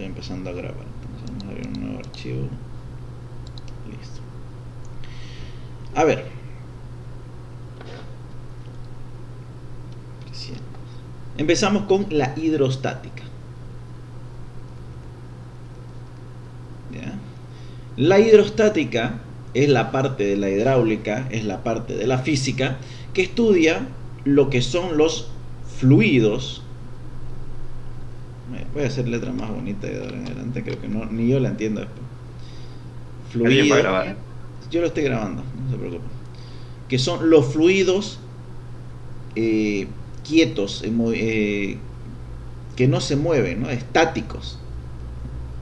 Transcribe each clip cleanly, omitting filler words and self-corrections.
estoy empezando a grabar. Entonces vamos a abrir un nuevo archivo. Listo. A ver. Empezamos con la hidrostática. ¿Ya? La hidrostática es la parte de la hidráulica, es la parte de la física que estudia lo que son los fluidos. Voy a hacer letra más bonita de ahora en adelante, creo que no, ni yo la entiendo después. Alguien va a Fluido, grabar. yo lo estoy grabando, no se preocupen. Que son los fluidos quietos, que no se mueven, ¿no? Estáticos,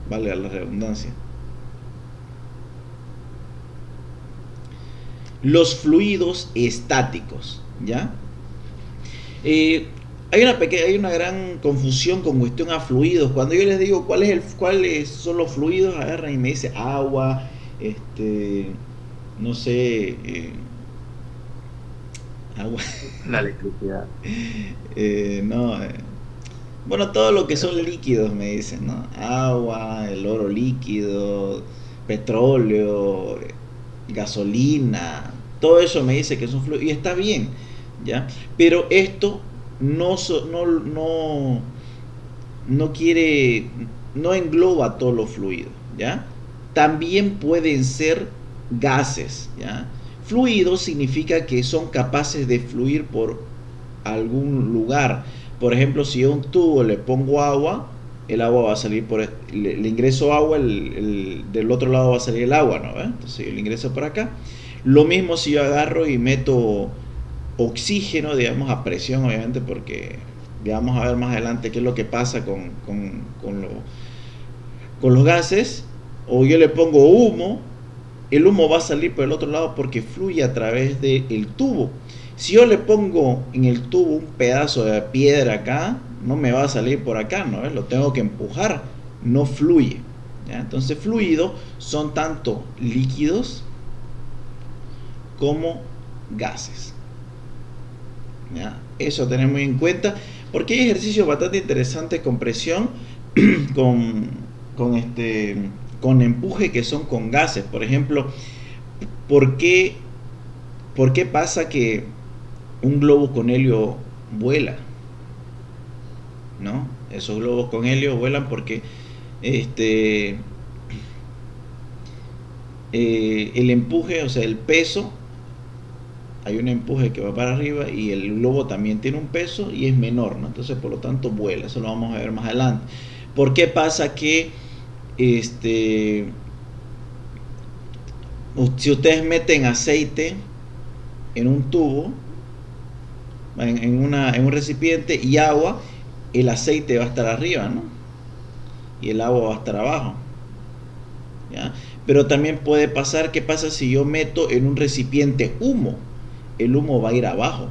valga la redundancia. Los fluidos estáticos, ¿ya? Hay una gran confusión con cuestión a fluidos. Cuando yo les digo cuáles son los fluidos, agarran y me dice agua, no sé, agua, La electricidad. no, bueno, todo lo que son líquidos me dicen, ¿no? Agua, el oro líquido, petróleo, gasolina, todo eso me dice que son fluidos y está bien, ¿ya? Pero esto no quiere, no engloba todos los fluidos, ¿ya? También pueden ser gases, ¿ya? Fluidos significa que son capaces de fluir por algún lugar. Por ejemplo, si a un tubo le pongo agua, el agua va a salir le ingreso agua, del otro lado va a salir el agua, ¿no? Entonces yo le ingreso por acá. Lo mismo si yo agarro y meto oxígeno, digamos, a presión, obviamente, porque ya vamos a ver más adelante qué es lo que pasa con los gases. O yo le pongo humo, el humo va a salir por el otro lado porque fluye a través del tubo. Si yo le pongo en el tubo un pedazo de piedra acá, no me va a salir por acá, ¿no? Lo tengo que empujar, no fluye, ¿ya? Entonces fluidos son tanto líquidos como gases, ¿ya? Eso tenemos muy en cuenta porque hay ejercicios bastante interesantes con presión, con, con, con empuje, que son con gases. Por ejemplo, ¿por qué pasa que un globo con helio vuela? ¿No? Esos globos con helio vuelan porque el empuje, o sea, el peso, hay un empuje que va para arriba y el globo también tiene un peso y es menor, ¿no? Entonces, por lo tanto, vuela. Eso lo vamos a ver más adelante. ¿Por qué pasa que si ustedes meten aceite en un tubo, en un recipiente, y agua, el aceite va a estar arriba, ¿no? Y el agua va a estar abajo, ¿ya? Pero también puede pasar, ¿qué pasa si yo meto en un recipiente humo? El humo va a ir abajo.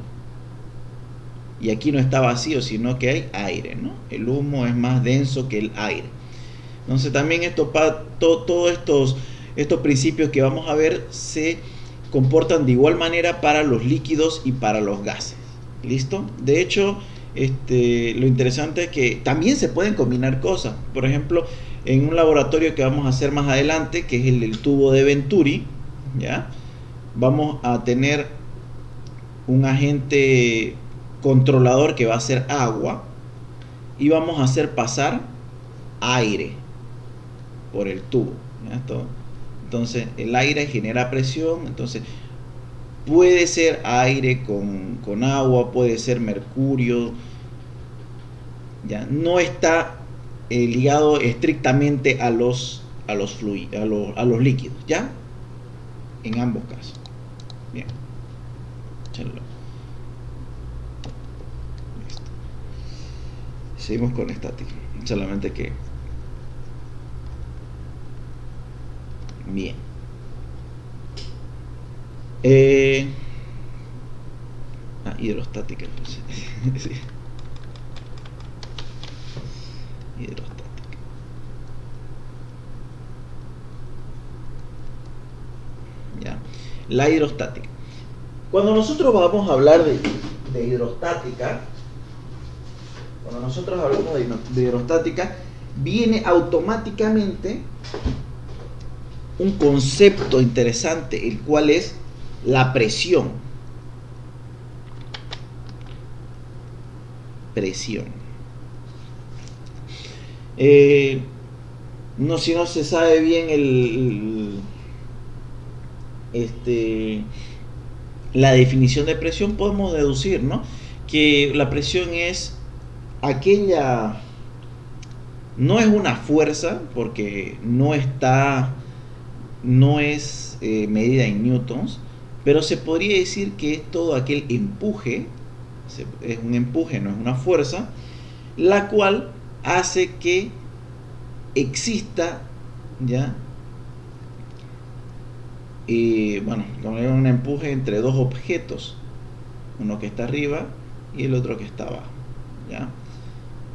Y aquí no está vacío, sino que hay aire, ¿no? El humo es más denso que el aire. Entonces también todos estos principios que vamos a ver se comportan de igual manera para los líquidos y para los gases. ¿Listo? De hecho, lo interesante es que también se pueden combinar cosas. Por ejemplo, en un laboratorio que vamos a hacer más adelante, que es el del tubo de Venturi, ¿ya? Vamos a tener un agente controlador que va a ser agua y vamos a hacer pasar aire por el tubo, ¿ya? Entonces el aire genera presión, entonces puede ser aire con agua, puede ser mercurio, ¿ya? No está ligado estrictamente a los líquidos, ¿ya? En ambos casos. Bien. Listo. Seguimos con estática, solamente que bien. Hidrostática, entonces. Sí. Hidrostática. ¿Ya? La hidrostática. Cuando nosotros vamos a hablar de hidrostática, cuando nosotros hablamos de hidrostática, viene automáticamente un concepto interesante, el cual es la presión. Presión. No, si no se sabe bien la definición de presión, podemos deducir, ¿no?, que la presión es aquella, no es una fuerza, porque no es medida en newtons, pero se podría decir que es todo aquel empuje, es un empuje, no es una fuerza, la cual hace que exista, ya, como digo, un empuje entre dos objetos, uno que está arriba y el otro que está abajo, ya.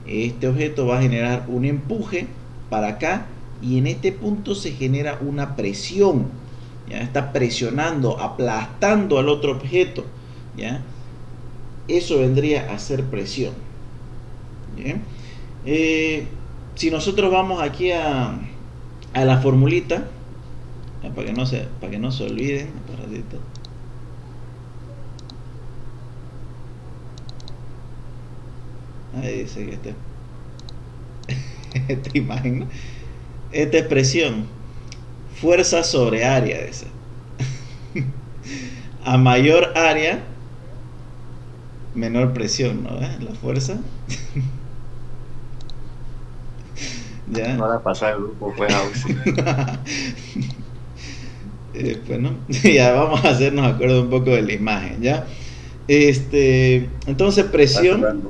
Este objeto va a generar un empuje para acá y en este punto se genera una presión, ya, está presionando, aplastando al otro objeto, ya. Eso vendría a ser presión. Bien. Si nosotros vamos aquí a la formulita, para que no se olviden, aparatito. Ahí dice que esta imagen, ¿no? Esta expresión, fuerza sobre área, dice. A mayor área, menor presión, ¿no? La fuerza. ¿Ya? No la pasa el grupo, pues, Bueno, ya vamos a hacernos acuerdo un poco de la imagen, ¿ya? Entonces presión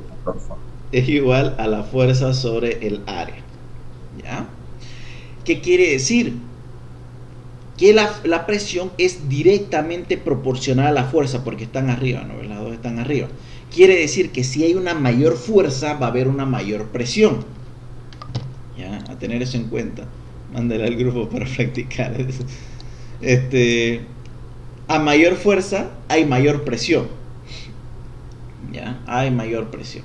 es igual a la fuerza sobre el área, ¿ya? ¿Qué quiere decir? Que la presión es directamente proporcional a la fuerza, porque están arriba, ¿no? Las dos están arriba. Quiere decir que si hay una mayor fuerza, va a haber una mayor presión. ¿Ya? A tener eso en cuenta. Mándale al grupo para practicar. A mayor fuerza, hay mayor presión. ¿Ya? Hay mayor presión.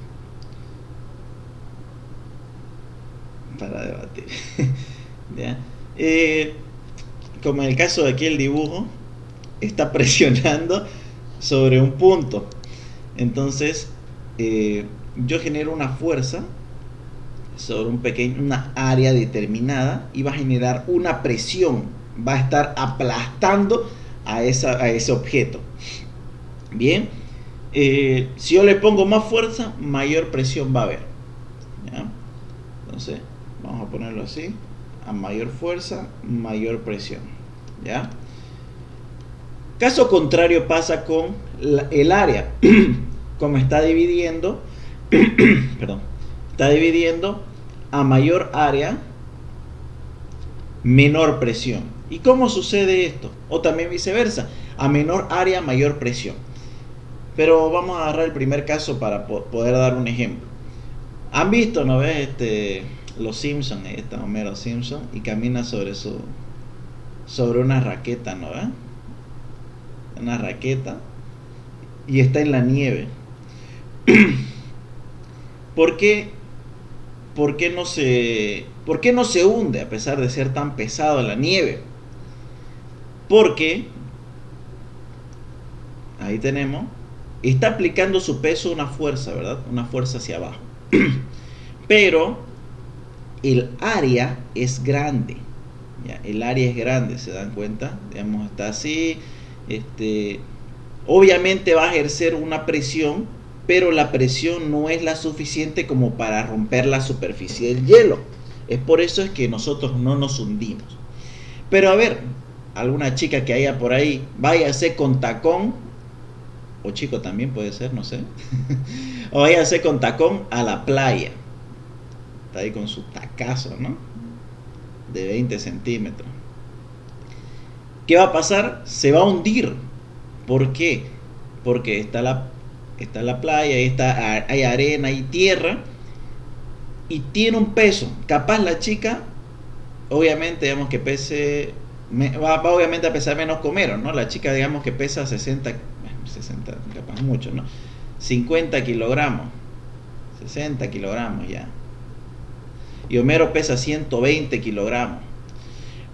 Para debatir. ¿Ya? Como en el caso de aquí el dibujo, está presionando sobre un punto. Entonces, yo genero una fuerza sobre una área determinada y va a generar una presión. Va a estar aplastando a ese objeto. Bien. Si yo le pongo más fuerza, mayor presión va a haber. ¿Ya? Entonces, vamos a ponerlo así. A mayor fuerza, mayor presión. ¿Ya? Caso contrario pasa con el área. Como está dividiendo, perdón, está dividiendo a mayor área, menor presión. ¿Y cómo sucede esto? O también viceversa, a menor área, mayor presión. Pero vamos a agarrar el primer caso para poder dar un ejemplo. ¿Han visto, no ves, los Simpsons? Ahí está Homero Simpson y camina sobre una raqueta, ¿no ves? Una raqueta y está en la nieve. ¿Por qué no se hunde a pesar de ser tan pesado la nieve? Porque ahí tenemos, está aplicando su peso una fuerza, ¿verdad? Una fuerza hacia abajo. Pero el área es grande. ¿Ya? El área es grande, ¿se dan cuenta? Digamos, está así. Obviamente va a ejercer una presión, pero la presión no es la suficiente como para romper la superficie del hielo. Es por eso es que nosotros no nos hundimos. Pero a ver, alguna chica que haya por ahí, váyase con tacón, o chico también puede ser, no sé, o váyase con tacón a la playa. Está ahí con su tacazo, ¿no? De 20 centímetros. ¿Qué va a pasar? Se va a hundir. ¿Por qué? Porque está la playa, hay arena, hay tierra y tiene un peso. Capaz la chica, obviamente, digamos que va obviamente a pesar menos que Homero, ¿no? La chica, digamos que pesa 60, capaz mucho, ¿no? 50 kilogramos, 60 kilogramos ya. y Homero pesa 120 kilogramos.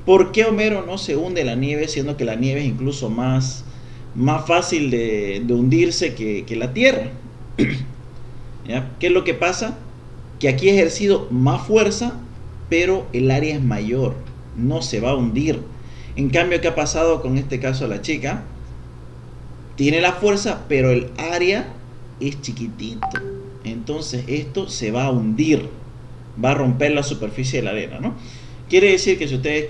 ¿Por qué Homero no se hunde en la nieve, siendo que la nieve es incluso más fácil de hundirse que la tierra? ¿Ya? ¿Qué es lo que pasa? Que aquí ha ejercido más fuerza, pero el área es mayor, no se va a hundir. En cambio, ¿qué ha pasado con este caso de la chica? Tiene la fuerza, pero el área es chiquitito. Entonces esto se va a hundir, va a romper la superficie de la arena, ¿no? Quiere decir que si ustedes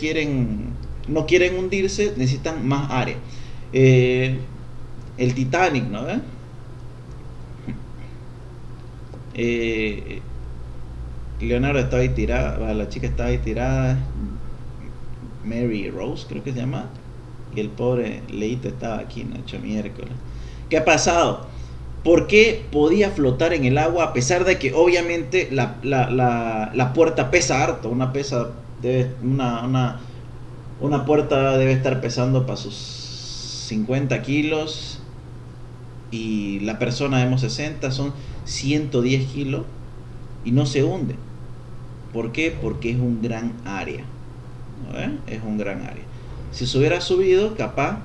no quieren hundirse, necesitan más área. El Titanic, ¿no? Leonardo estaba ahí tirada, la chica estaba ahí tirada, Mary Rose creo que se llama, y el pobre Leito estaba aquí, ¿no? Hecho miércoles. ¿Qué ha pasado? ¿Por qué podía flotar en el agua a pesar de que obviamente la puerta pesa harto? Una puerta debe estar pesando para sus 50 kilos y la persona demos 60, son 110 kilos y no se hunde. ¿Por qué? Porque es un gran área, ¿no? Es un gran área. Si se hubiera subido, capaz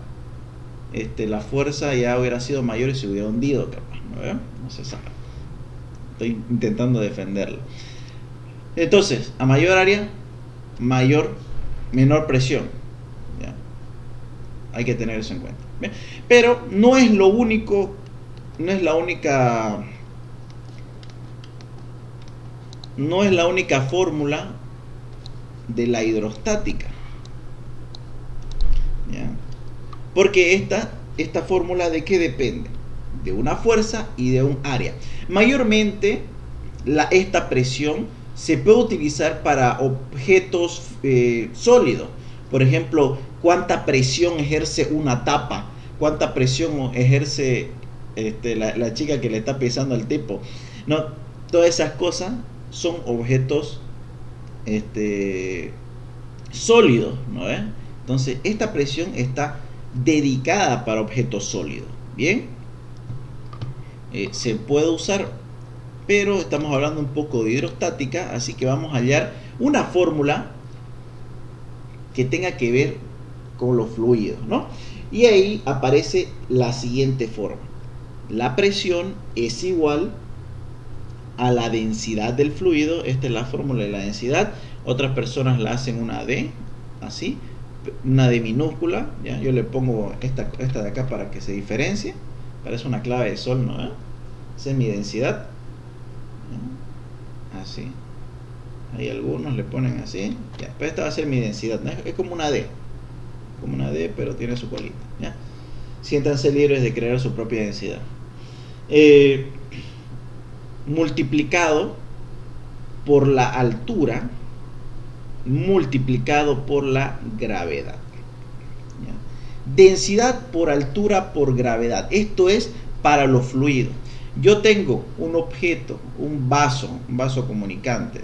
la fuerza ya hubiera sido mayor y se hubiera hundido, capaz, ¿no? No se sabe. Estoy intentando defenderlo. Entonces, a mayor área, menor presión. ¿Ya? Hay que tener eso en cuenta. ¿Bien? Pero no es lo único, no es la única fórmula de la hidrostática. ¿Ya? Porque esta fórmula, ¿de qué depende? De una fuerza y de un área. Mayormente esta presión se puede utilizar para objetos sólidos. Por ejemplo, cuánta presión ejerce una tapa, cuánta presión ejerce la chica que le está pisando al tipo. No, todas esas cosas son objetos sólidos, ¿no? Entonces esta presión está dedicada para objetos sólidos. Bien, se puede usar, pero estamos hablando un poco de hidrostática, así que vamos a hallar una fórmula que tenga que ver con los fluidos, ¿no? Y ahí aparece la siguiente forma: la presión es igual a la densidad del fluido. Esta es la fórmula de la densidad. Otras personas la hacen una D, así, una D minúscula, ¿ya? Yo le pongo esta de acá para que se diferencie. Parece una clave de sol, ¿no? Esa es mi densidad, ¿ya? Así. Hay algunos le ponen así, ya. Pero esta va a ser mi densidad, ¿no? Es como una D, pero tiene su colita, ¿ya? Siéntanse libres de crear su propia densidad. Multiplicado por la altura, multiplicado por la gravedad. ¿Ya? Densidad por altura por gravedad. Esto es para los fluidos. Yo tengo un objeto, un vaso comunicante,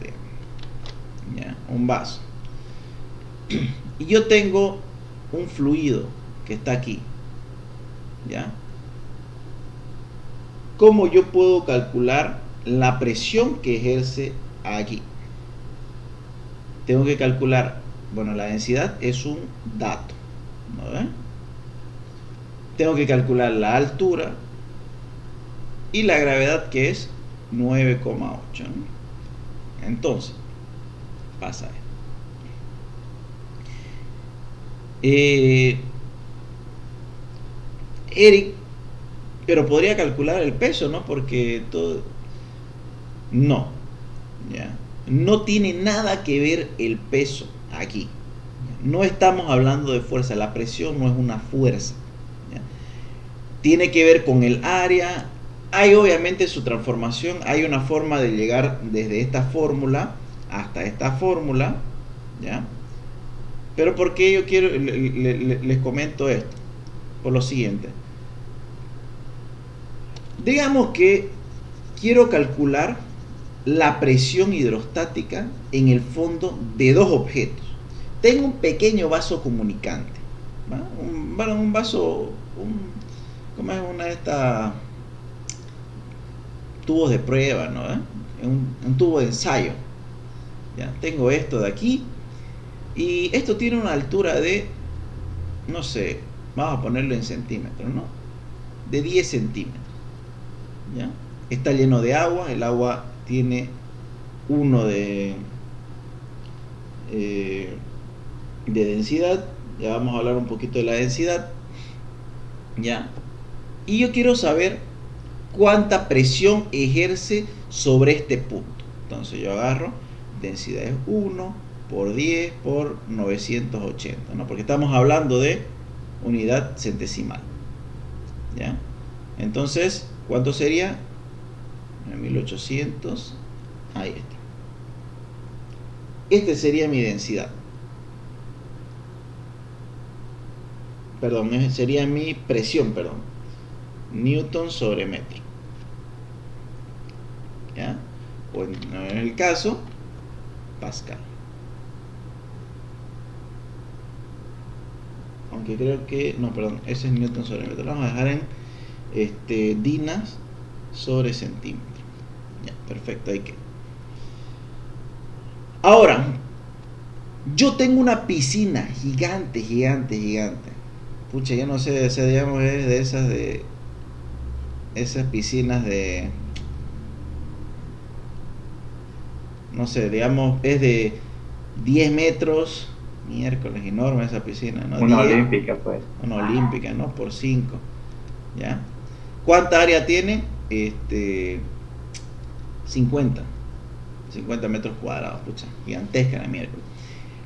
¿ya? Un vaso. Y yo tengo un fluido que está aquí, ¿ya? ¿Cómo yo puedo calcular la presión que ejerce aquí? Tengo que calcular, bueno, la densidad es un dato, ¿no? Tengo que calcular la altura y la gravedad, que es 9,8, ¿no? Entonces, pasa esto. Eric, pero podría calcular el peso, ¿no? Porque todo... No, ¿ya? No tiene nada que ver el peso aquí. No estamos hablando de fuerza. La presión no es una fuerza, ¿ya? Tiene que ver con el área. Hay obviamente su transformación. Hay una forma de llegar desde esta fórmula hasta esta fórmula, ¿ya? Pero ¿por qué yo quiero les comento esto? Por lo siguiente. Digamos que quiero calcular la presión hidrostática en el fondo de dos objetos. Tengo un pequeño vaso comunicante, ¿va? Un vaso, ¿cómo es una de estas tubos de prueba, ¿no? Un tubo de ensayo. ¿ya? Tengo esto de aquí y esto tiene una altura de, no sé, vamos a ponerlo en centímetros, ¿no? De 10 centímetros, ¿ya? Está lleno de agua, el agua tiene 1 de densidad, ya vamos a hablar un poquito de la densidad, ¿ya? Y yo quiero saber cuánta presión ejerce sobre este punto. Entonces yo agarro, densidad es 1 por 10 por 980, ¿no? Porque estamos hablando de unidad centesimal, ¿ya? Entonces, ¿cuánto sería? 1800, ahí está. Este sería mi densidad. Perdón, sería mi presión, perdón. Newton sobre metro. ¿Ya? O en el caso, Pascal. Aunque creo que, no, perdón, ese es Newton sobre metro. Lo vamos a dejar en dinas sobre centímetro. Ya, perfecto, ahí que. Ahora, yo tengo una piscina gigante. Pucha, yo no sé, digamos, es de esas piscinas de, no sé, digamos, es de 10 metros, miércoles, enorme esa piscina, ¿no? Una olímpica, pues. Una olímpica, ¿no? Por 5, ¿ya? ¿Cuánta área tiene? 50 metros cuadrados, pucha, gigantesca la miércoles.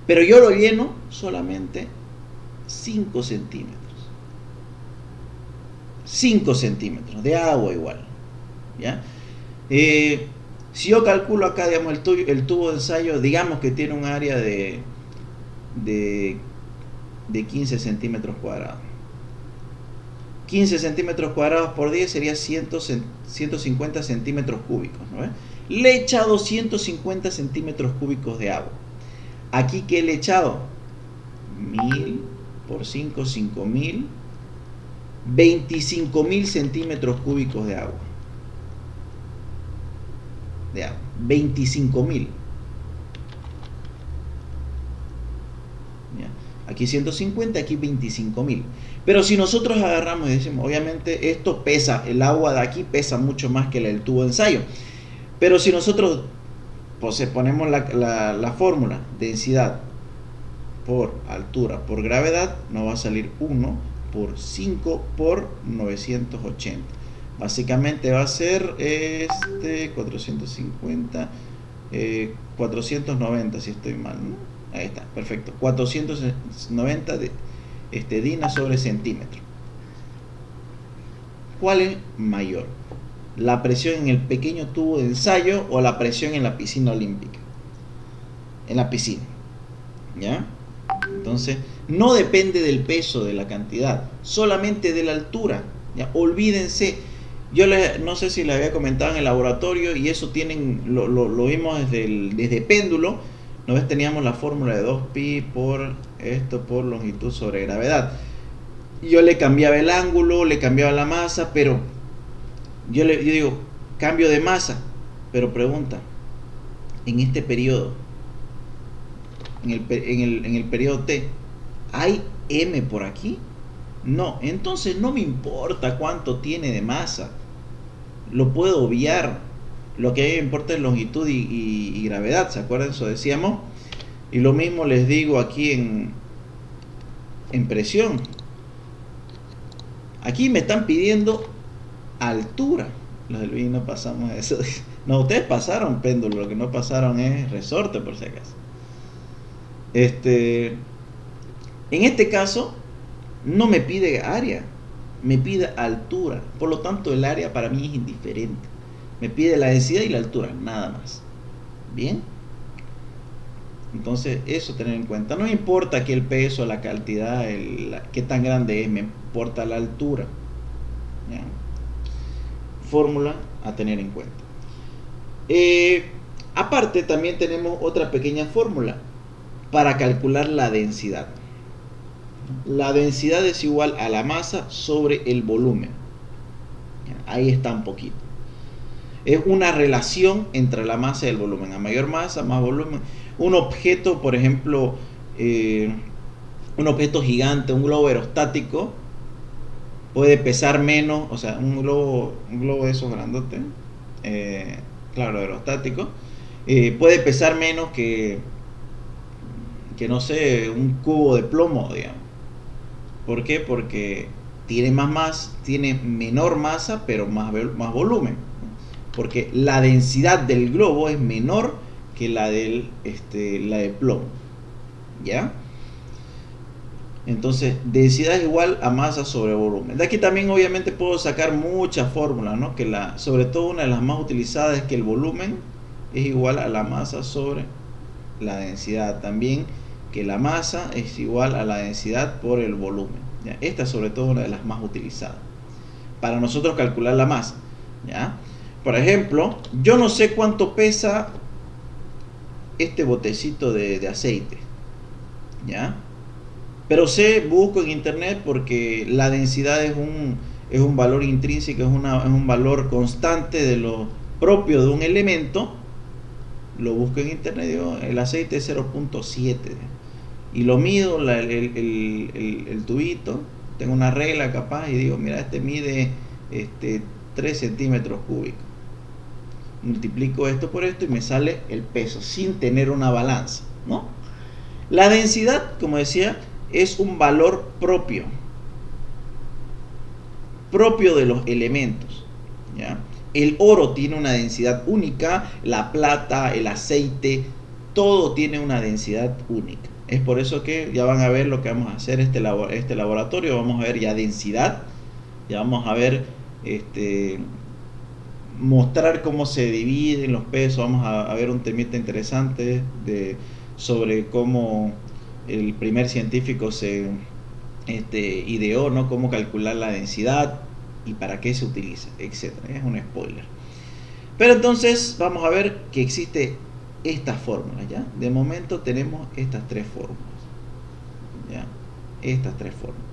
Pero yo lo lleno solamente 5 centímetros. 5 centímetros de agua igual, ¿ya? Si yo calculo acá, digamos, el tubo de ensayo, digamos que tiene un área de 15 centímetros cuadrados. 15 centímetros cuadrados por 10 sería 150 centímetros cúbicos, ¿no? Le he echado 150 centímetros cúbicos de agua. Aquí, ¿qué le he echado? 1000 por 5, 5000, 25.000 centímetros cúbicos de agua. 25.000. Aquí 150, aquí 25.000. Pero si nosotros agarramos y decimos, obviamente esto pesa, el agua de aquí pesa mucho más que el tubo de ensayo. Pero si nosotros pues ponemos la fórmula, densidad por altura por gravedad, nos va a salir 1 por 5 por 980. Básicamente va a ser 450, 490 si estoy mal, ¿no? Ahí está, perfecto. 490 dinas sobre centímetro. ¿Cuál es mayor? ¿La presión en el pequeño tubo de ensayo o la presión en la piscina olímpica? En la piscina, ¿ya? Entonces, no depende del peso, de la cantidad, solamente de la altura, ¿ya? Olvídense, yo no sé si les había comentado en el laboratorio, y eso lo vimos desde péndulo, ¿no ves? Teníamos la fórmula de 2pi por esto por longitud sobre gravedad. Yo le cambiaba el ángulo, le cambiaba la masa, pero yo digo, cambio de masa, pero pregunta, en este periodo, en el periodo T, ¿hay m por aquí? No, entonces no me importa cuánto tiene de masa, lo puedo obviar. Lo que a mí me importa es longitud y gravedad, ¿se acuerdan? Eso decíamos. Y lo mismo les digo aquí en presión. Aquí me están pidiendo altura. Los del BIN no pasamos eso. No, ustedes pasaron péndulo, lo que no pasaron es resorte, por si acaso. En este caso no me pide área, me pide altura. Por lo tanto, el área para mí es indiferente. Me pide la densidad y la altura, nada más. ¿Bien? Entonces, eso tener en cuenta. No me importa que el peso, la cantidad, qué tan grande es, me importa la altura. ¿Ya? Fórmula a tener en cuenta. Aparte, también tenemos otra pequeña fórmula para calcular la densidad. La densidad es igual a la masa sobre el volumen. ¿Ya? Ahí está un poquito. Es una relación entre la masa y el volumen. A mayor masa, más volumen. Un objeto, por ejemplo, un objeto gigante, un globo aerostático, puede pesar menos, o sea, un globo de esos grandotes, claro, aerostático, puede pesar menos que no sé, un cubo de plomo, digamos. ¿Por qué? Porque tiene menor masa, pero más volumen. Porque la densidad del globo es menor que la de plomo. ¿Ya? Entonces, densidad es igual a masa sobre volumen. De aquí también obviamente puedo sacar muchas fórmulas, ¿no? Sobre todo una de las más utilizadas es que el volumen es igual a la masa sobre la densidad. También que la masa es igual a la densidad por el volumen. ¿Ya? Esta es sobre todo una de las más utilizadas para nosotros calcular la masa. ¿Ya? Por ejemplo, yo no sé cuánto pesa este botecito de aceite. ¿Ya? Pero busco en internet porque la densidad es un valor intrínseco, es un valor constante de lo propio de un elemento. Lo busco en internet, digo, el aceite es 0.7 y lo mido, el tubito, tengo una regla capaz y digo, mira, este mide 3 centímetros cúbicos. Multiplico esto por esto y me sale el peso sin tener una balanza, ¿no? La densidad, como decía, es un valor propio de los elementos, ¿ya? El oro tiene una densidad única, la plata, el aceite, todo tiene una densidad única. Es por eso que ya van a ver lo que vamos a hacer este laboratorio. Vamos a ver ya densidad, ya vamos a ver mostrar cómo se dividen los pesos. Vamos a ver un temita interesante sobre cómo el primer científico se ideó, ¿no? Cómo calcular la densidad y para qué se utiliza, etcétera. Es un spoiler. Pero entonces vamos a ver que existe esta fórmula, ¿ya? De momento tenemos estas tres fórmulas, ¿ya? Estas tres fórmulas.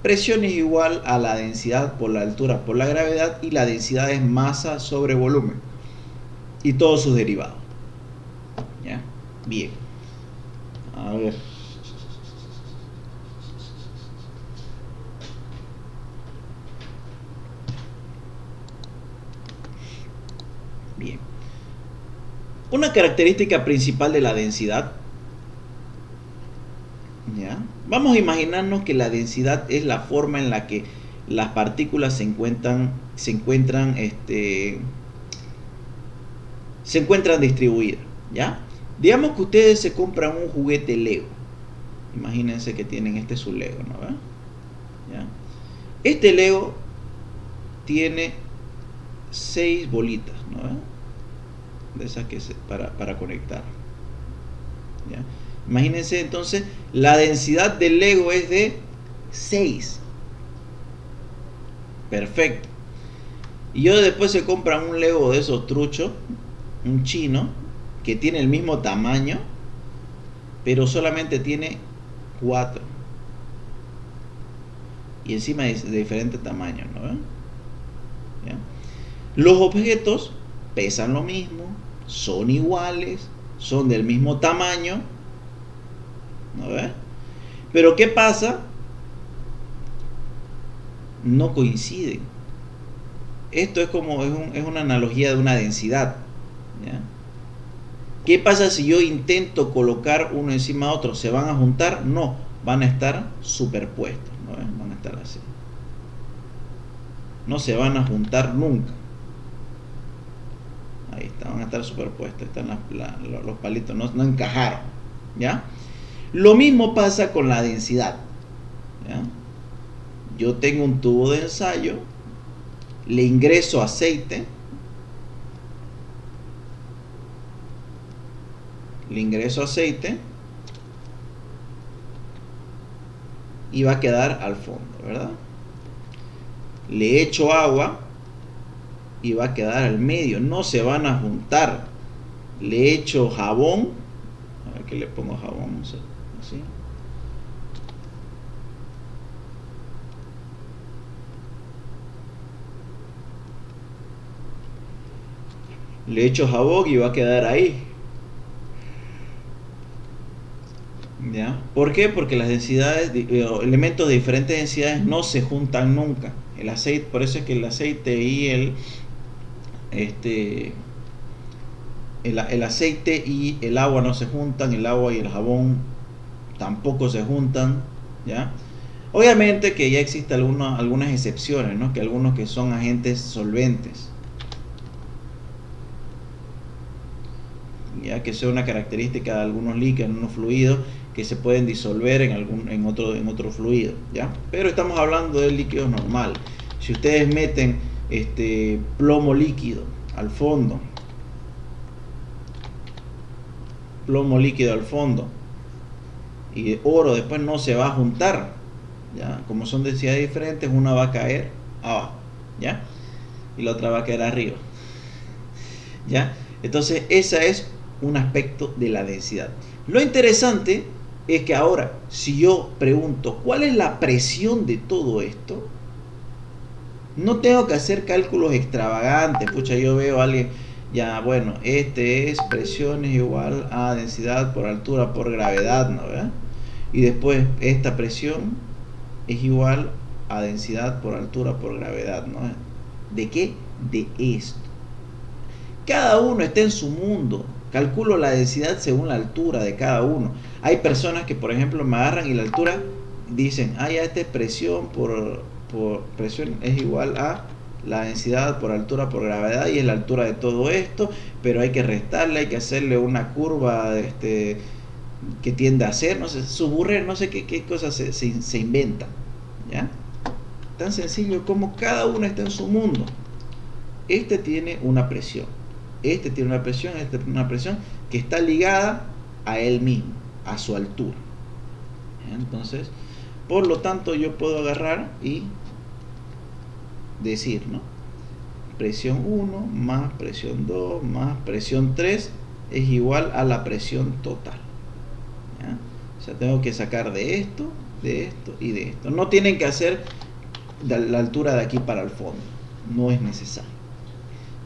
Presión es igual a la densidad por la altura por la gravedad, y la densidad es masa sobre volumen y todos sus derivados, ¿ya? Bien. A ver. Bien. Una característica principal de la densidad, ¿ya? Vamos a imaginarnos que la densidad es la forma en la que las partículas se encuentran distribuidas, ¿ya? Digamos que ustedes se compran un juguete Lego. Imagínense que tienen su Lego, ¿no? ¿Ya? Este Lego tiene 6 bolitas, ¿no? De esas que para conectar, ¿ya? Imagínense entonces, la densidad del Lego es de 6. Perfecto. Y yo después se compran un Lego de esos truchos, un chino, que tiene el mismo tamaño, pero solamente tiene 4. Y encima es de diferente tamaño, ¿no? ¿Ya? Los objetos pesan lo mismo, son iguales, son del mismo tamaño, ¿no ves? Pero ¿qué pasa? No coinciden. Esto es una analogía de una densidad, ¿ya? ¿Qué pasa si yo intento colocar uno encima de otro? ¿Se van a juntar? No, van a estar superpuestos, ¿no ves? Van a estar así. No se van a juntar nunca. Ahí está, van a estar superpuestos. Están los palitos, no encajaron, ¿ya? Lo mismo pasa con la densidad, ¿ya? Yo tengo un tubo de ensayo, le ingreso aceite, y va a quedar al fondo, ¿verdad? Le echo agua y va a quedar al medio, no se van a juntar. Le echo jabón, a ver que le pongo jabón, así. le echo jabón y va a quedar ahí. ¿Ya? ¿Por qué? Porque las densidades, elementos de diferentes densidades no se juntan nunca. El aceite, por eso es que el aceite y este, el aceite y el agua no se juntan, el agua y el jabón tampoco se juntan, ¿ya? Obviamente que ya existen algunas excepciones, ¿no? Que algunos que son agentes solventes, ya que sea una característica de algunos líquidos, unos fluidos que se pueden disolver en otro fluido, ¿ya? Pero estamos hablando de líquidos normal. Si ustedes meten plomo líquido al fondo, y oro después, no se va a juntar, ¿ya? Como son densidades diferentes, una va a caer abajo, ¿ya? Y la otra va a caer arriba, ¿ya? Entonces ese es un aspecto de la densidad. Lo interesante es que ahora, si yo pregunto cuál es la presión de todo esto, no tengo que hacer cálculos extravagantes. Pucha, yo veo a alguien, ya, bueno, es presión es igual a densidad por altura por gravedad, ¿no? ¿Verdad? Y después esta presión es igual a densidad por altura por gravedad, ¿no? ¿De qué? De esto. Cada uno está en su mundo. Calculo la densidad según la altura de cada uno. Hay personas que, por ejemplo, me agarran y la altura dicen, ya esta es presión por presión es igual a la densidad por altura por gravedad y es la altura de todo esto, pero hay que restarle, hay que hacerle una curva que tiende a hacer, no sé, suburrer, no sé qué cosas se inventan, ¿ya? Tan sencillo como cada uno está en su mundo. Este tiene una presión, este tiene una presión que está ligada a él mismo, a su altura. Entonces, por lo tanto, yo puedo agarrar y decir, ¿no? Presión 1 más presión 2 más presión 3 es igual a la presión total, ¿ya? O sea, tengo que sacar de esto y de esto. No tienen que hacer la altura de aquí para el fondo, no es necesario,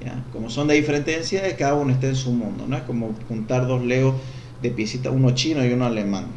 ¿ya? Como son de diferentes densidades, cada uno está en su mundo, ¿no? Es como juntar dos legos de piecita, uno chino y uno alemán.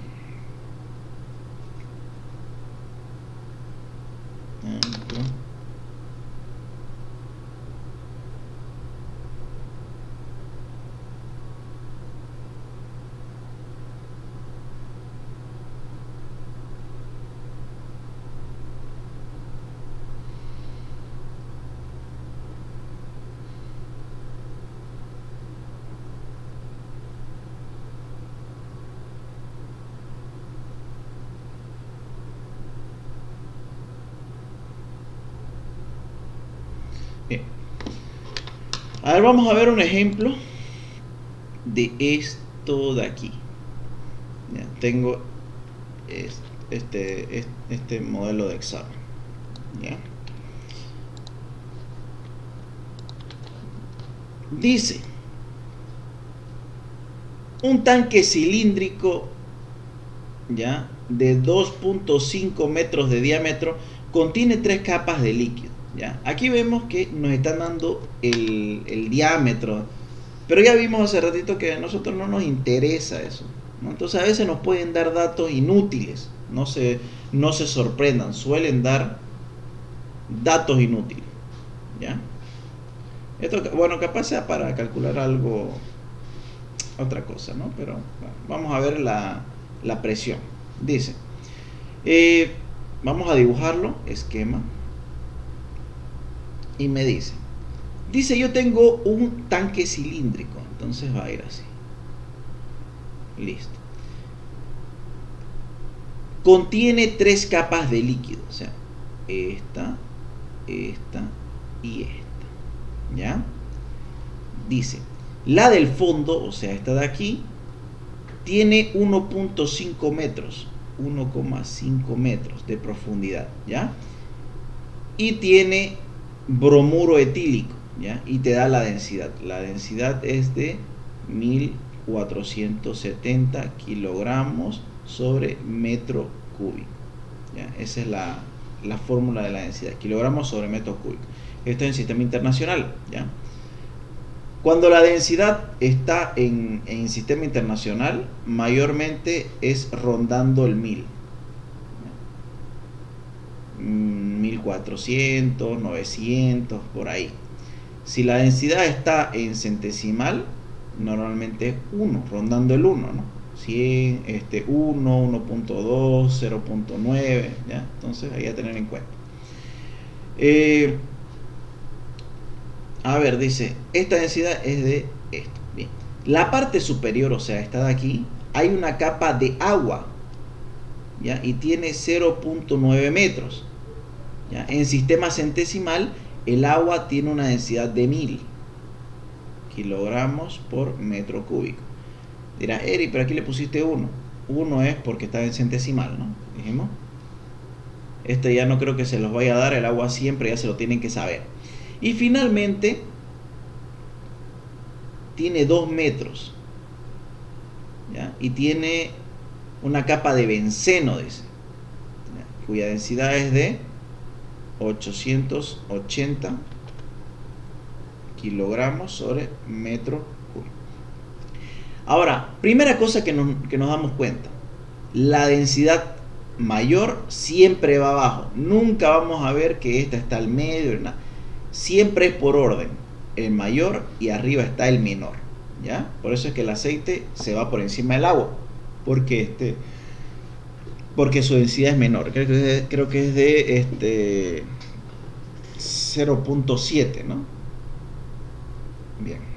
Bien. A ver, vamos a ver un ejemplo de esto de aquí. Ya, tengo este modelo de examen, ¿ya? Dice, un tanque cilíndrico, ¿ya?, de 2.5 metros de diámetro contiene 3 capas de líquido, ¿ya? Aquí vemos que nos están dando el diámetro, pero ya vimos hace ratito que a nosotros no nos interesa eso, ¿no? Entonces a veces nos pueden dar datos inútiles, no se sorprendan, suelen dar datos inútiles, ¿ya? Esto, bueno, capaz sea para calcular algo, otra cosa, ¿no? Pero bueno, vamos a ver la presión. Dice, vamos a dibujarlo, esquema, y me dice, yo tengo un tanque cilíndrico, entonces va a ir así, listo. Contiene 3 capas de líquido, o sea, esta y esta, ¿ya? Dice, la del fondo, o sea, esta de aquí, tiene 1.5 metros, 1,5 metros de profundidad, ¿ya? Y tiene bromuro etílico, ¿ya? Y te da la densidad. La densidad es de 1470 kilogramos sobre metro cúbico, ¿ya? Esa es la fórmula de la densidad, kilogramos sobre metro cúbico. Esto es en sistema internacional, ¿ya? Cuando la densidad está en sistema internacional, mayormente es rondando el 1000. 1400, 900, por ahí. Si la densidad está en centesimal, normalmente es 1, rondando el 1, ¿no? 100, 1, 1.2, 0.9, ¿ya? Entonces ahí a tener en cuenta. A ver, dice, esta densidad es de esto. Bien. La parte superior, o sea, esta de aquí, hay una capa de agua, ¿ya? Y tiene 0.9 metros. ¿Ya? En sistema centesimal, el agua tiene una densidad de 1000 kilogramos por metro cúbico. Dirá, Eri, pero aquí le pusiste 1. 1 es porque está en centesimal, ¿no? Dijimos. Este ya no creo que se los vaya a dar, el agua siempre ya se lo tienen que saber. Y finalmente, tiene 2 metros. ¿Ya? Y tiene una capa de benceno, dice, ¿ya? Cuya densidad es de 880 kilogramos sobre metro cúbico. Ahora, primera cosa que nos damos cuenta, la densidad mayor siempre va abajo. Nunca vamos a ver que esta está al medio, nada. Siempre es por orden, el mayor y arriba está el menor, ¿ya? Por eso es que el aceite se va por encima del agua, porque su densidad es menor. Creo que es de 0.7, ¿no? Bien.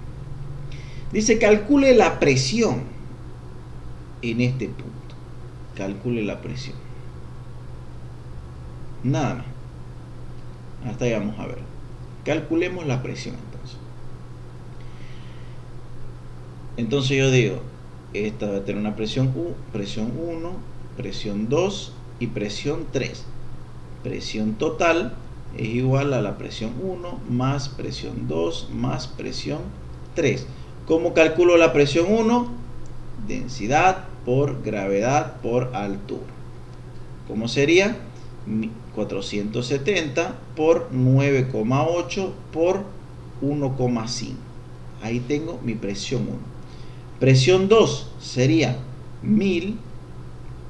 Dice, calcule la presión en este punto. Calcule la presión. Nada más. Hasta ahí vamos a ver. Calculemos la presión entonces. Entonces yo digo, esta va a tener una presión U, presión 1, presión 2 y presión 3. Presión total es igual a la presión 1 más presión 2 más presión 3. ¿Cómo calculo la presión 1? Densidad por gravedad por altura. ¿Cómo sería? 470 por 9,8 por 1,5. Ahí tengo mi presión 1. Presión 2 sería 1000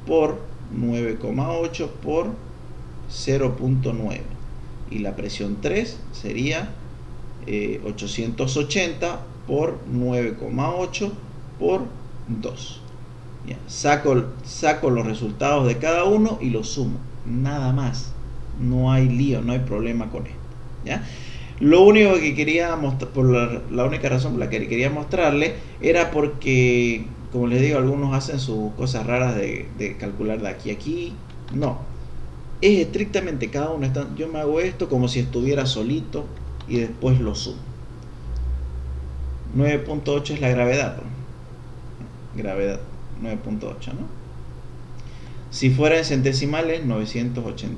por 9,8 por 0.9. Y la presión 3 sería 880 por 9,8 por 2. Ya, saco los resultados de cada uno y los sumo. Nada más. No hay lío, no hay problema con esto. ¿Ya? Lo único que quería mostrar, la única razón por la que quería mostrarle era porque, como les digo, algunos hacen sus cosas raras de calcular de aquí a aquí. No. Es estrictamente cada uno. Yo me hago esto como si estuviera solito y después lo sumo. 9.8 es la gravedad. Gravedad. 9.8, ¿no? Si fuera en centesimales, 980.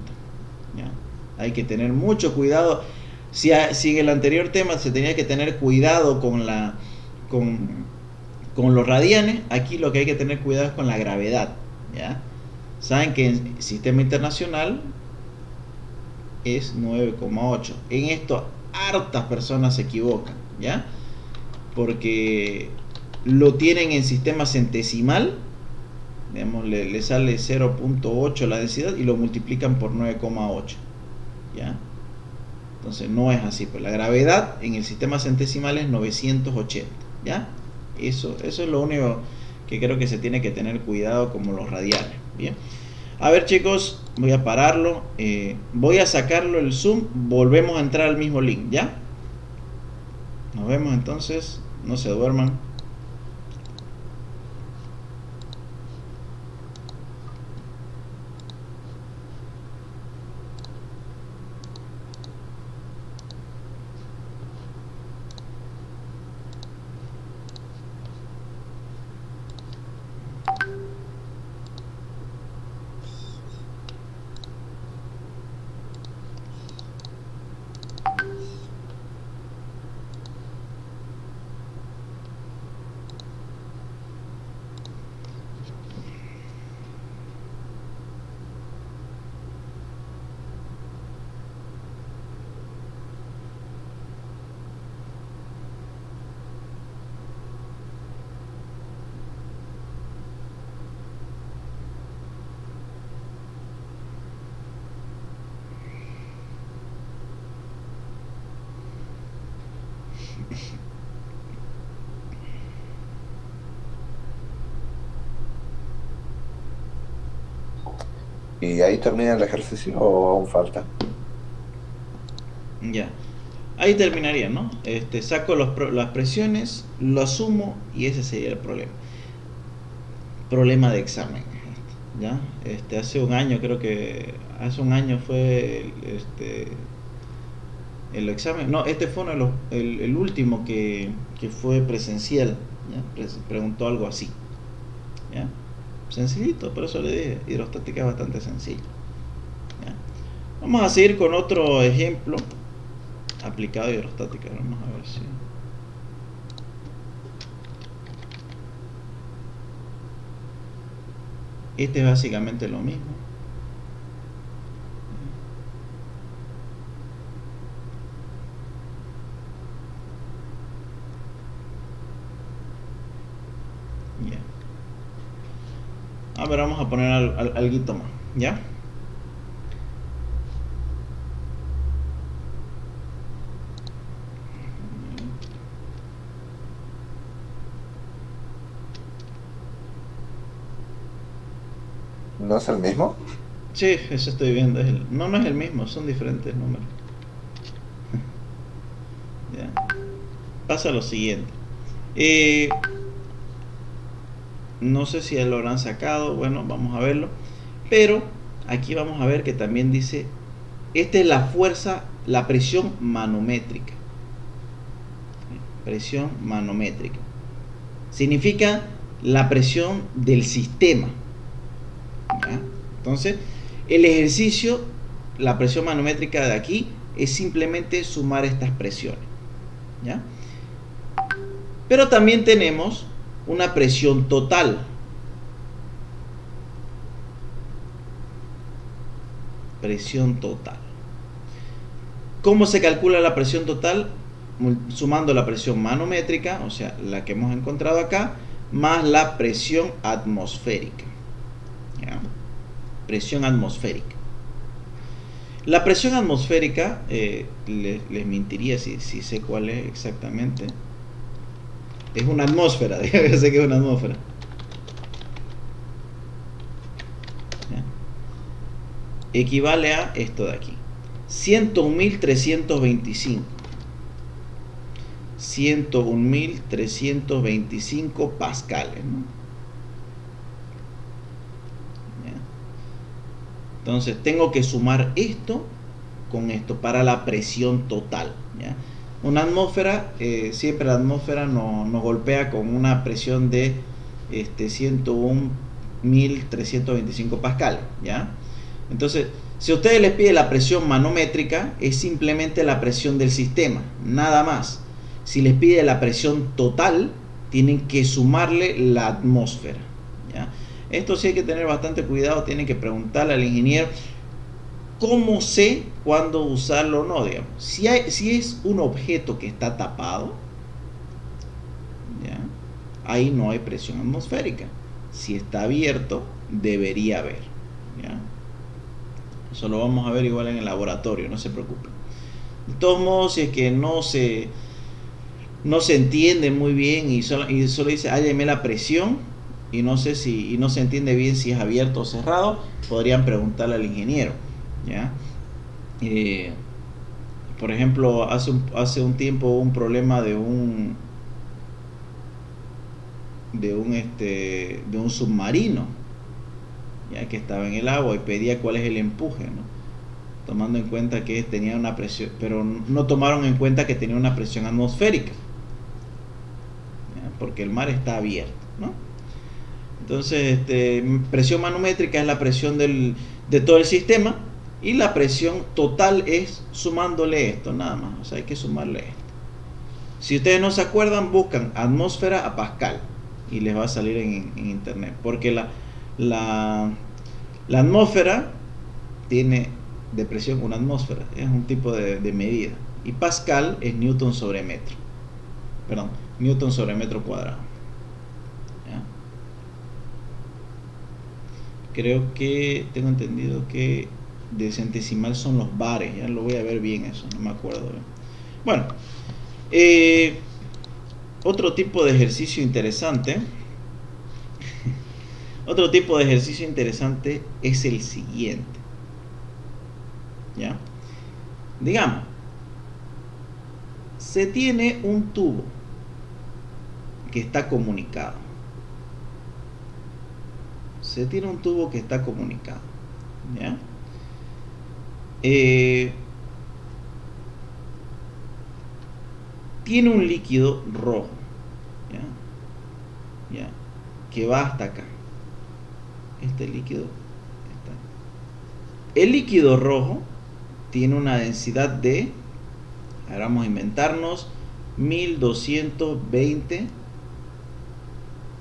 ¿Ya? Hay que tener mucho cuidado. Si en el anterior tema se tenía que tener cuidado con los radianes, aquí lo que hay que tener cuidado es con la gravedad. ¿Ya? Saben que en sistema internacional es 9,8. En esto hartas personas se equivocan, ¿ya? Porque lo tienen en sistema centesimal, digamos, le sale 0.8 la densidad y lo multiplican por 9,8, ¿ya? Entonces no es así, pues la gravedad en el sistema centesimal es 980, ¿ya? Eso es lo único que creo que se tiene que tener cuidado, como los radianes. Bien, a ver, chicos, voy a pararlo, voy a sacarlo el zoom, volvemos a entrar al mismo link, ¿ya? Nos vemos entonces, no se duerman. ¿Y ahí termina el ejercicio o aún falta? Ya. Ahí terminaría, ¿no? Saco las presiones, lo asumo y ese sería el problema. Problema de examen. ¿Ya? Hace un año, creo que hace un año fue el examen. No, este fue uno de el último que fue presencial. ¿Ya? Preguntó algo así. ¿Ya? Sencillito, por eso le dije, hidrostática es bastante sencillo. ¿Ya? Vamos a seguir con otro ejemplo aplicado a hidrostática. Vamos a ver si... Este es básicamente lo mismo. Ya. A ver, vamos a poner algo más, ¿ya? ¿No es el mismo? Sí, eso estoy viendo. No, no es el mismo, son diferentes números. ¿Ya? Pasa lo siguiente. No sé si ya lo habrán sacado, bueno, vamos a verlo. Pero aquí vamos a ver que también dice, esta es la fuerza, la presión manométrica. Presión manométrica. Significa la presión del sistema. ¿Ya? Entonces, el ejercicio, la presión manométrica de aquí, es simplemente sumar estas presiones. ¿Ya? Pero también tenemos una presión total. Presión total. ¿Cómo se calcula la presión total? Sumando la presión manométrica, o sea, la que hemos encontrado acá, más la presión atmosférica. ¿Ya? Presión atmosférica. La presión atmosférica, les mentiría si sé cuál es exactamente. Es una atmósfera, yo sé que es una atmósfera. ¿Ya? Equivale a esto de aquí. 101.325. 101.325 pascales, ¿no? ¿Ya? Entonces tengo que sumar esto con esto para la presión total. ¿Ya? Una atmósfera, siempre la atmósfera nos golpea con una presión de 101.325 pascales. ¿Ya? Entonces, si a ustedes les pide la presión manométrica, es simplemente la presión del sistema, nada más. Si les pide la presión total, tienen que sumarle la atmósfera. ¿Ya? Esto sí hay que tener bastante cuidado, tienen que preguntarle al ingeniero cómo sé cuándo usarlo o no. Digamos. Si es un objeto que está tapado, ¿ya? Ahí no hay presión atmosférica. Si está abierto, debería haber. ¿Ya? Eso lo vamos a ver igual en el laboratorio, no se preocupen. De todos modos, si es que no se entiende muy bien y solo dice hálleme la presión y no se entiende bien si es abierto o cerrado, podrían preguntarle al ingeniero. ¿Ya? Por ejemplo, hace un tiempo hubo un problema de un submarino, ya que estaba en el agua y pedía cuál es el empuje, ¿no? Tomando en cuenta que tenía una presión, pero no tomaron en cuenta que tenía una presión atmosférica, ¿ya? Porque el mar está abierto, ¿no? Entonces, presión manométrica es la presión de todo el sistema y la presión total es sumándole esto, nada más, o sea, hay que sumarle esto. Si ustedes no se acuerdan, buscan atmósfera a Pascal y les va a salir en internet, porque la atmósfera tiene de presión una atmósfera, es un tipo de medida, y Pascal es Newton sobre metro, perdón, Newton sobre metro cuadrado. ¿Ya? Creo que tengo entendido que de centesimal son los bares, ya lo voy a ver bien eso, no me acuerdo bien. Bueno, otro tipo de ejercicio interesante Otro tipo de ejercicio interesante es el siguiente. ¿Ya? Digamos, se tiene un tubo que está comunicado. Se tiene un tubo que está comunicado. ¿Ya? Tiene un líquido rojo. ¿Ya? ¿Ya? Que va hasta acá. Este líquido está. El líquido rojo tiene una densidad de, ahora vamos a inventarnos, 1220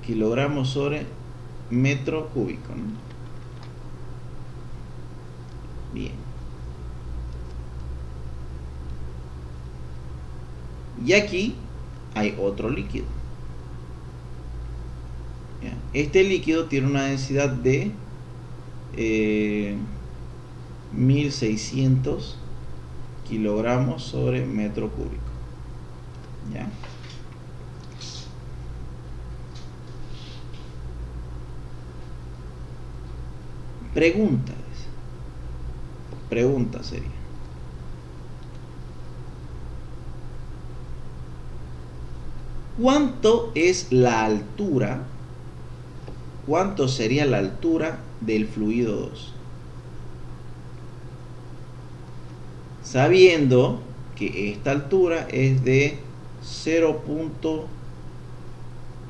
kilogramos sobre metro cúbico, ¿no? Bien. Y aquí hay otro líquido. ¿Ya? Este líquido tiene una densidad de 1600 kilogramos sobre metro cúbico. ¿Ya? Pregunta sería: ¿cuánto es la altura? ¿Cuánto sería la altura del fluido 2? Sabiendo que esta altura es de 0.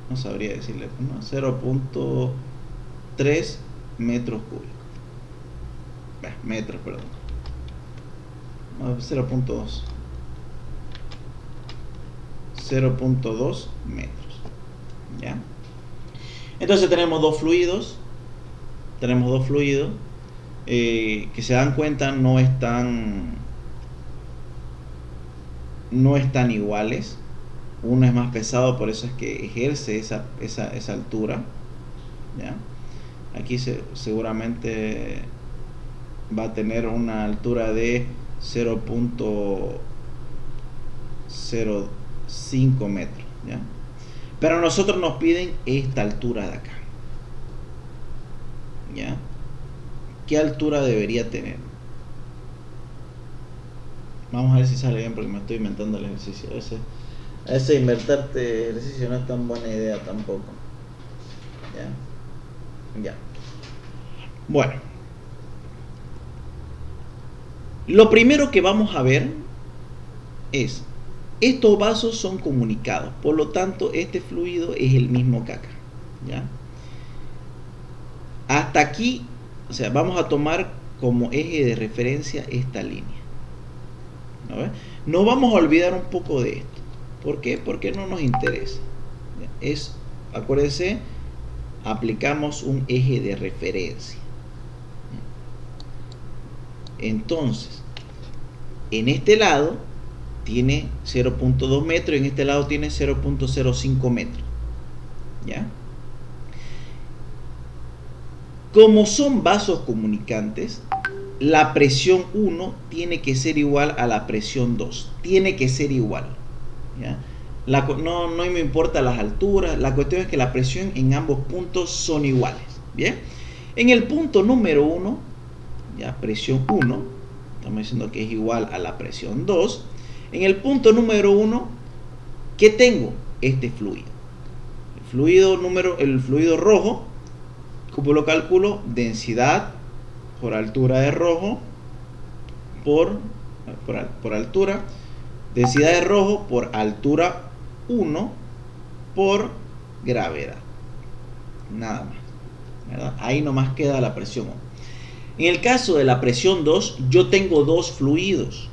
No sabría decirle, ¿no? 0.3 metros cúbicos. Metros, perdón. No, 0.2. 0.2 metros. ¿Ya? Entonces tenemos dos fluidos. Que se dan cuenta no están iguales. Uno es más pesado, por eso es que ejerce esa altura. ¿Ya? Aquí seguramente va a tener una altura de 0.05 metros. ¿Ya? Pero a nosotros nos piden esta altura de acá. ¿Ya? ¿Qué altura debería tener? Vamos a ver si sale bien, porque me estoy inventando el ejercicio. A veces inventarte ejercicio no es tan buena idea tampoco. ¿Ya? Bueno, lo primero que vamos a ver es: estos vasos son comunicados, por lo tanto este fluido es el mismo que acá. ¿Ya? Hasta aquí, o sea, vamos a tomar como eje de referencia esta línea. ¿No? Nos vamos a olvidar un poco de esto. ¿Por qué? Porque no nos interesa. Acuérdense, aplicamos un eje de referencia. Entonces, en este lado tiene 0.2 metros y en este lado tiene 0.05 metros. ¿Ya? Como son vasos comunicantes, la presión 1 tiene que ser igual a la presión 2. Tiene que ser igual. ¿Ya? No me importa las alturas, la cuestión es que la presión en ambos puntos son iguales. Bien, en el punto número 1, ya presión 1, estamos diciendo que es igual a la presión 2. En el punto número 1, ¿qué tengo? Este fluido. El fluido rojo, como lo calculo, densidad por altura de rojo por altura, densidad de rojo por altura 1 por gravedad. Nada más, ¿verdad? Ahí nomás queda la presión 1. En el caso de la presión 2, yo tengo dos fluidos.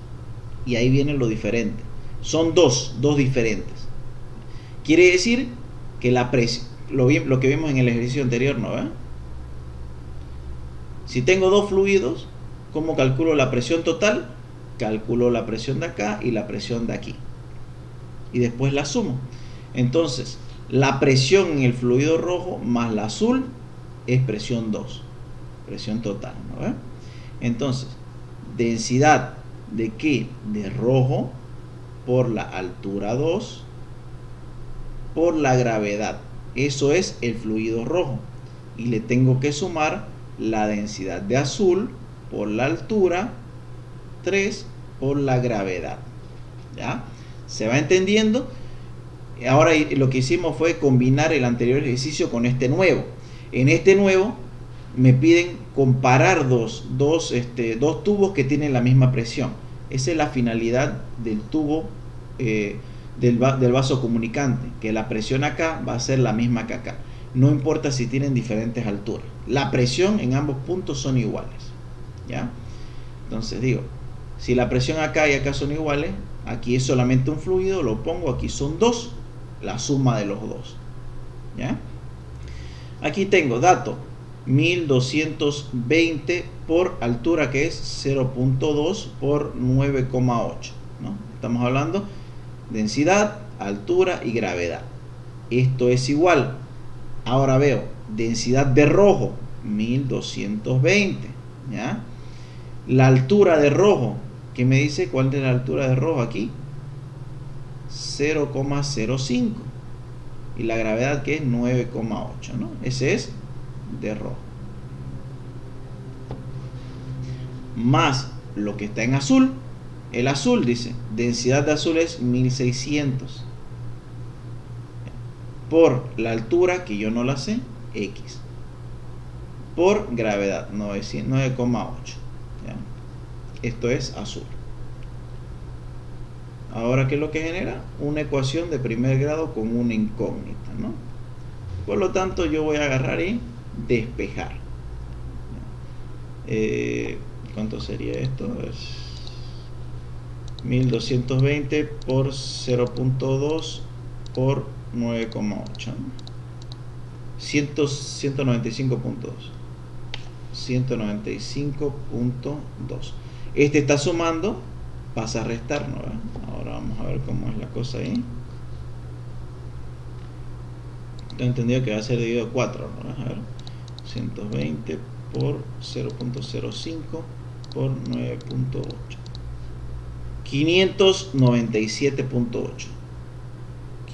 Y ahí viene lo diferente. Son dos diferentes. Quiere decir que la presión, lo que vimos en el ejercicio anterior, ¿no? Si tengo dos fluidos, ¿cómo calculo la presión total? Calculo la presión de acá y la presión de aquí. Y después la sumo. Entonces, la presión en el fluido rojo más la azul es presión 2. Presión total, ¿no? Entonces, densidad ¿de qué? De rojo por la altura 2 por la gravedad. Eso es el fluido rojo. y le tengo que sumar la densidad de azul por la altura, 3 por la gravedad. ¿Ya? ¿Se va entendiendo? Ahora lo que hicimos fue combinar el anterior ejercicio con este nuevo. En este nuevo me piden comparar dos tubos que tienen la misma presión. Esa es la finalidad del tubo del vaso comunicante, que la presión acá va a ser la misma que acá. No importa si tienen diferentes alturas. La presión en ambos puntos son iguales. ¿Ya? Entonces digo, si la presión acá y acá son iguales, aquí es solamente un fluido, lo pongo, aquí son dos, la suma de los dos. ¿Ya? Aquí tengo dato 1220 por altura, que es 0.2 por 9,8, ¿no? Estamos hablando densidad, altura y gravedad. Esto es igual. Ahora veo densidad de rojo 1220, ¿ya? La altura de rojo, ¿qué me dice? ¿Cuál es la altura de rojo aquí? 0,05. Y la gravedad, que es 9,8, ¿no? Ese es de rojo. Más lo que está en azul. El azul dice, densidad de azul es 1600. Por la altura, que yo no la sé, X. Por gravedad, 9,8. Esto es azul. Ahora, ¿qué es lo que genera? Una ecuación de primer grado con una incógnita, ¿no? Por lo tanto, yo voy a agarrar y despejar. ¿Cuánto sería esto? Es 1220 por 0.2 por 9,8, ¿no? 195.2. 195.2. Este está sumando, pasa a restar, ¿no? Ahora vamos a ver cómo es la cosa ahí. Tengo entendido que va a ser dividido 4, ¿no? A ver, 120 por 0.05 por 9.8. 597.8.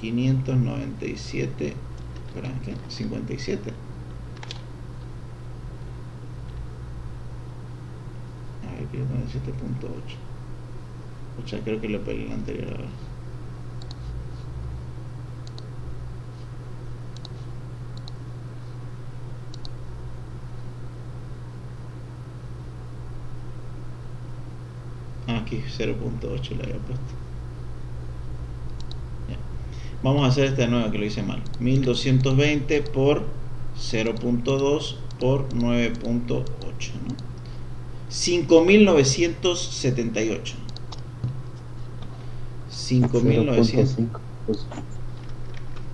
597. Espera, ¿qué? 57. A ver, 597.8. O sea, creo que le peleé el anterior. A ver. Aquí 0.8 le había puesto. Ya. Vamos a hacer esta de nuevo, que lo hice mal. 1220 por 0.2 por 9.8, ¿no? 5978. 5900.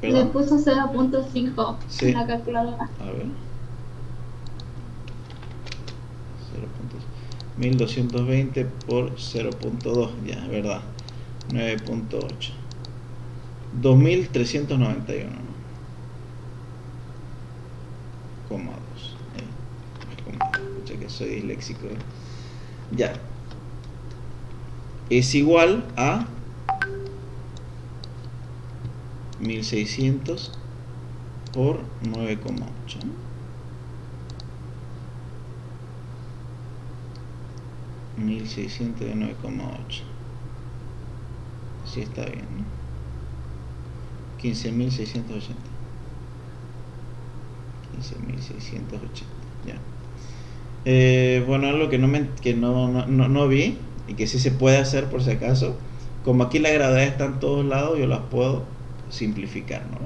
Le puso 0.5 Sí. en la calculadora. A ver. 1220 por 0.2, ya, es verdad. 9.8. 2391, ¿no? Coma 2. Escucha que soy disléxico. Ya. Es igual a 1600 por 9,8, ¿no? 1600 de 9,8. Sí, está bien, ¿no? 15.680. 15.680, ya. Bueno, algo que no vi y que sí se puede hacer por si acaso. Como aquí la gravedad está en todos lados, yo las puedo simplificar, ¿no?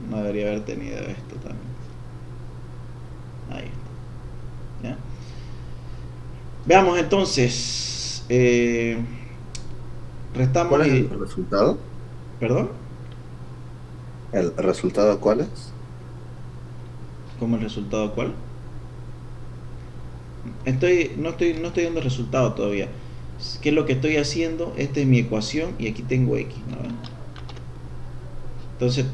No debería haber tenido esto también. Ahí está. ¿Ya? Veamos entonces. Restamos. ¿Cuál es el resultado? ¿Perdón? ¿El resultado cuál es? ¿Cómo el resultado cuál? No estoy dando el resultado todavía. ¿Qué es lo que estoy haciendo? Esta es mi ecuación y aquí tengo X, ¿no? Entonces,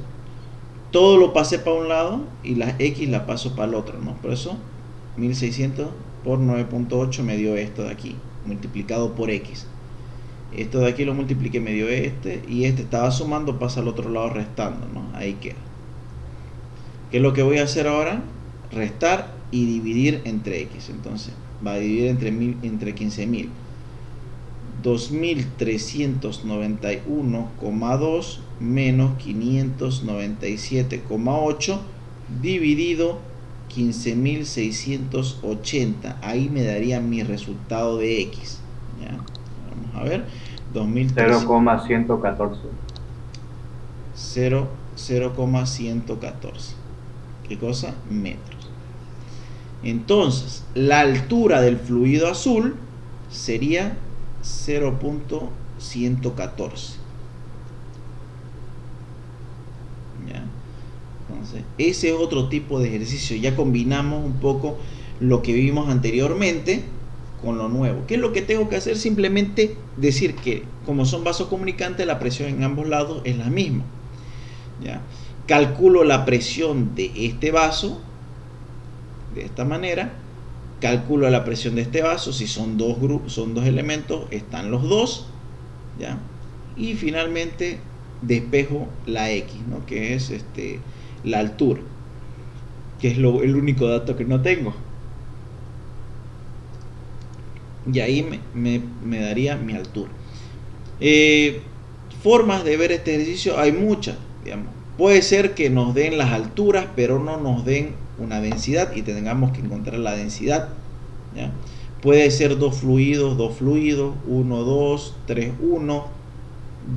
todo lo pasé para un lado y las X la paso para el otro, ¿no? Por eso, 1600 por 9.8 me dio esto de aquí, multiplicado por X. Esto de aquí lo multipliqué, me dio este, y este estaba sumando, pasa al otro lado restando, ¿no? Ahí queda. ¿Qué es lo que voy a hacer ahora? restar y dividir entre X. Entonces va a dividir entre 15.000. 2.391,2 menos 597,8 dividido 15.680. Ahí me daría mi resultado de X. ¿Ya? Vamos a ver. 0,114. 0,114. ¿Qué cosa? Metros. Entonces, la altura del fluido azul sería 0.114. ¿Ya? Entonces, ese es otro tipo de ejercicio. Ya combinamos un poco lo que vimos anteriormente con lo nuevo. ¿Qué es lo que tengo que hacer? Simplemente decir que como son vasos comunicantes, la presión en ambos lados es la misma. ¿Ya? Calculo la presión de este vaso de esta manera. Calculo la presión de este vaso. Si son dos elementos, están los dos. ¿Ya? Y finalmente despejo la X, ¿no? Que es la altura, que es el único dato que no tengo. Y ahí me daría mi altura. Formas de ver este ejercicio hay muchas, digamos. Puede ser que nos den las alturas, pero no nos den una densidad y tengamos que encontrar la densidad. ¿Ya? Puede ser dos fluidos, 1, 2, 3, 1.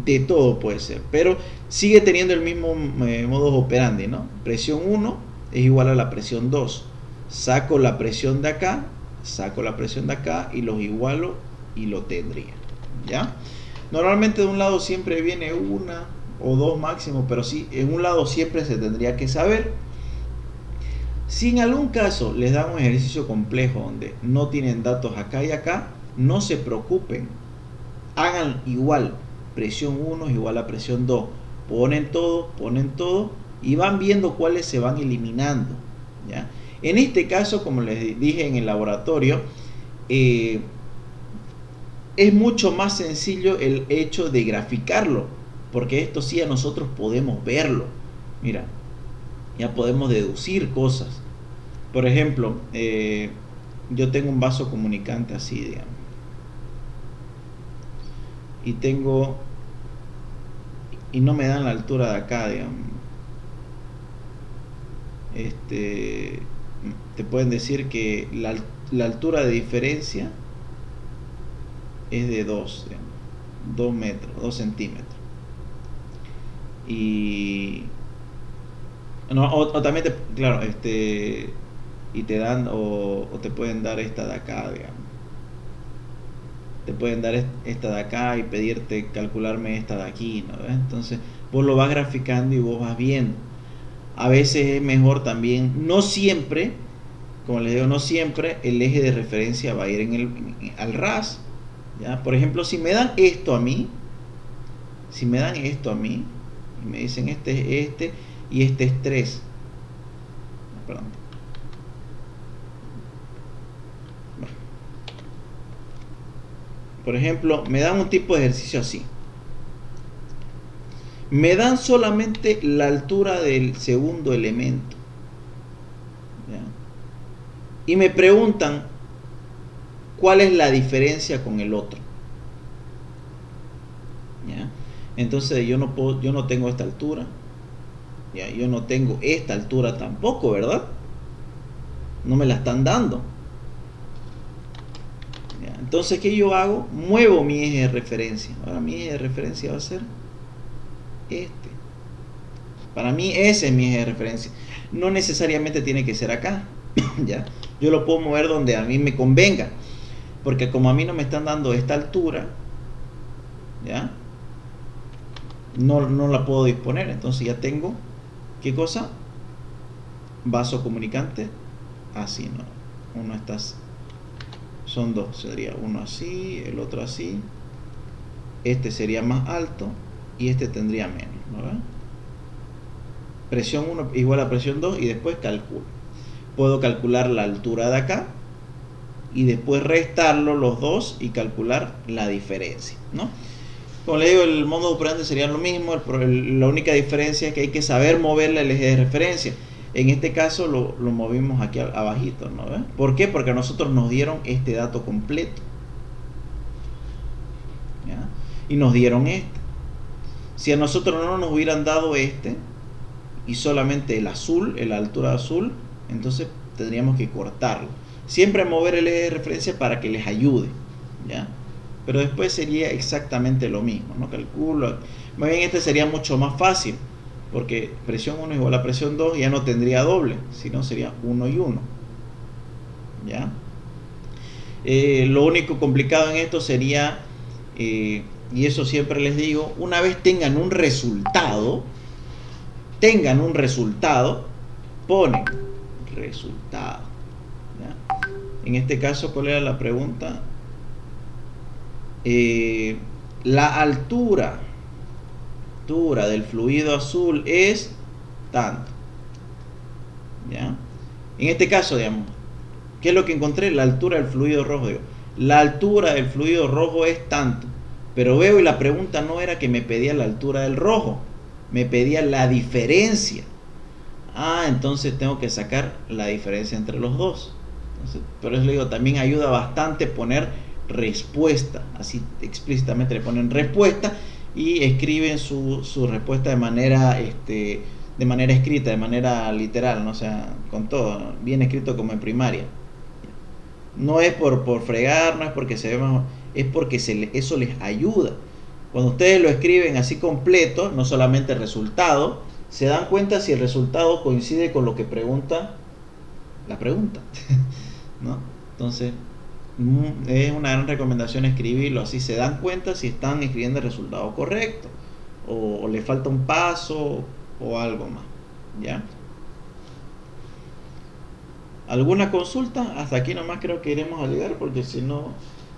De todo puede ser, pero sigue teniendo el mismo modus operandi, ¿no? Presión 1 es igual a la presión 2. Saco la presión de acá, saco la presión de acá y los igualo y lo tendría. ¿Ya? Normalmente de un lado siempre viene una o dos máximo, pero sí, en un lado siempre se tendría que saber. Si en algún caso les dan un ejercicio complejo donde no tienen datos acá y acá, no se preocupen, hagan igual. Presión 1 es igual a presión 2. Ponen todo y van viendo cuáles se van eliminando. ¿Ya? En este caso, como les dije en el laboratorio, es mucho más sencillo el hecho de graficarlo, porque esto sí a nosotros podemos verlo. Mira, ya podemos deducir cosas. Por ejemplo, yo tengo un vaso comunicante así, digamos. Y no me dan la altura de acá, digamos. Te pueden decir que la altura de diferencia es de 2 metros, 2 centímetros. Y no, o también claro, y te dan o te pueden dar esta de acá, digamos. Te pueden dar esta de acá y pedirte calcularme esta de aquí, ¿no? Entonces vos lo vas graficando y vos vas viendo. A veces es mejor también, no siempre, como les digo, no siempre el eje de referencia va a ir al ras. ¿Ya? Por ejemplo, si me dan esto a mí, y me dicen este es y este es 3. Perdón. Por ejemplo, me dan un tipo de ejercicio así. Me dan solamente la altura del segundo elemento. ¿Ya? Y me preguntan cuál es la diferencia con el otro. ¿Ya? Entonces yo no tengo esta altura. ¿Ya? Yo no tengo esta altura tampoco, ¿verdad? No me la están dando. Entonces, ¿qué yo hago? Muevo mi eje de referencia. Ahora mi eje de referencia va a ser este. Para mí ese es mi eje de referencia. No necesariamente tiene que ser acá. ¿Ya? Yo lo puedo mover donde a mí me convenga. Porque como a mí no me están dando esta altura, ¿ya? No la puedo disponer. Entonces ya tengo, ¿qué cosa? Vaso comunicante. Así, ¿no? Uno está así. Son dos, sería uno así, el otro así. Este sería más alto y este tendría menos, ¿no? Presión 1 igual a presión 2 y después calculo. Puedo calcular la altura de acá y después restarlo los dos y calcular la diferencia, ¿no? Como le digo, el modus operandi sería lo mismo. La única diferencia es que hay que saber moverle el eje de referencia. En este caso lo movimos aquí abajito, ¿no ves? ¿Por qué? Porque a nosotros nos dieron este dato completo, ¿ya? Y nos dieron este. Si a nosotros no nos hubieran dado este y solamente el azul, la altura azul, entonces tendríamos que cortarlo. Siempre mover el eje de referencia para que les ayude, ¿ya? Pero después sería exactamente lo mismo, ¿no? Calculo. Más bien este sería mucho más fácil, porque presión 1 igual a presión 2 ya no tendría doble, sino sería 1 y 1, ¿ya? Lo único complicado en esto sería, y eso siempre les digo, una vez tengan un resultado, ponen resultado, ¿ya? En este caso, ¿cuál era la pregunta? La altura del fluido azul es tanto, ¿ya? En este caso, digamos, ¿qué es lo que encontré? La altura del fluido rojo. Digo, la altura del fluido rojo es tanto, pero veo y la pregunta no era que me pedía la altura del rojo, me pedía la diferencia. Entonces tengo que sacar la diferencia entre los dos. Entonces, por eso le digo, también ayuda bastante poner respuesta, así explícitamente le ponen respuesta y escriben su respuesta de manera escrita, de manera literal, ¿no? O sea, con todo, bien escrito como en primaria. No es por fregar, no es porque se ve más, es porque eso les ayuda. Cuando ustedes lo escriben así completo, no solamente el resultado, se dan cuenta si el resultado coincide con lo que pregunta la pregunta, ¿no? Entonces, es una gran recomendación escribirlo así, se dan cuenta si están escribiendo el resultado correcto o le falta un paso o algo más, ¿ya? ¿Alguna consulta? Hasta aquí nomás creo que iremos a llegar, porque si no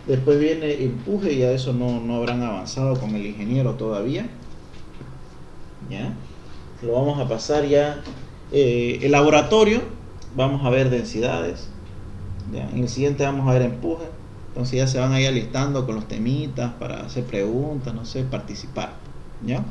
después viene empuje y a eso no habrán avanzado con el ingeniero todavía, ¿ya? Lo vamos a pasar ya. El laboratorio, vamos a ver densidades, ¿ya? En el siguiente vamos a ver empuje. Entonces ya se van a ir alistando con los temitas para hacer preguntas, no sé, participar, ¿ya?